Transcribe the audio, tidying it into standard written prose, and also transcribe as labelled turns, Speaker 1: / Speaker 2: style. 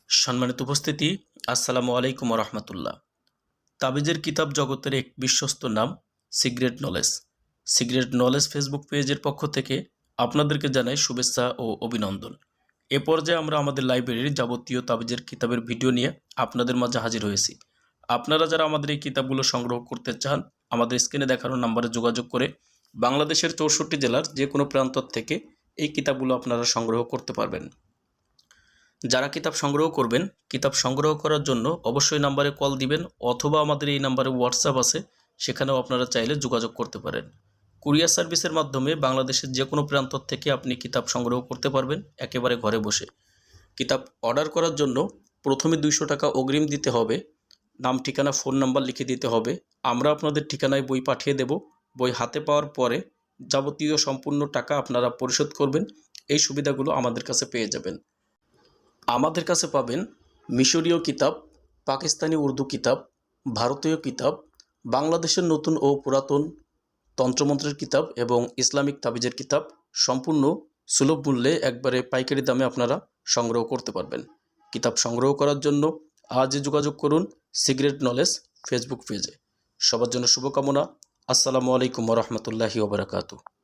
Speaker 1: সম্মানিত উপস্থিতি, আসসালামু আলাইকুম রহমতুল্লাহ। তাবিজের কিতাব জগতের এক বিশ্বস্ত নাম secret knowledge. Secret knowledge Facebook পেজের পক্ষ থেকে আপনাদেরকে জানাই শুভেচ্ছা ও অভিনন্দন। এ পর্যায়ে আমরা আমাদের লাইব্রেরির যাবতীয় তাবিজের কিতাবের ভিডিও নিয়ে আপনাদের মাঝে হাজির হয়েছি। আপনারা যারা আমাদের এই কিতাবগুলো সংগ্রহ করতে চান, আমাদের স্ক্রিনে দেখানো নাম্বারে যোগাযোগ করে বাংলাদেশের 64 জেলার যে কোনো প্রান্ত থেকে এই কিতাবগুলো আপনারা সংগ্রহ করতে পারবেন। যারা কিতাব সংগ্রহ করবেন, কিতাব সংগ্রহ করার জন্য অবশ্যই নাম্বারে কল দিবেন, অথবা আমাদের এই নাম্বারে হোয়াটসঅ্যাপ আছে, সেখানেও আপনারা চাইলে যোগাযোগ করতে পারেন। কুরিয়ার সার্ভিসের মাধ্যমে বাংলাদেশের যে কোনো প্রান্ত থেকে আপনি কিতাব সংগ্রহ করতে পারবেন একেবারে ঘরে বসে। কিতাব অর্ডার করার জন্য প্রথমে 200 টাকা অগ্রিম দিতে হবে, নাম ঠিকানা ফোন নাম্বার লিখে দিতে হবে। আমরা আপনাদের ঠিকানায় বই পাঠিয়ে দেব। বই হাতে পাওয়ার পরে যাবতীয় সম্পূর্ণ টাকা আপনারা পরিশোধ করবেন। এই সুবিধাগুলো আমাদের কাছে পেয়ে যাবেন। আমাদের কাছে পাবেন মিশরীয় কিতাব, পাকিস্তানি উর্দু কিতাব, ভারতীয় কিতাব, বাংলাদেশের নতুন ও পুরাতন তন্ত্রমন্ত্রের কিতাব এবং ইসলামিক তাবিজের কিতাব সম্পূর্ণ সুলভ মূল্যে একবারে পাইকারি দামে আপনারা সংগ্রহ করতে পারবেন। কিতাব সংগ্রহ করার জন্য আজই যোগাযোগ করুন সিক্রেট নলেজ ফেসবুক পেজে। সবার জন্য শুভকামনা। আসসালামু আলাইকুম রহমতুল্লাহি ওয়া বারাকাতুহু।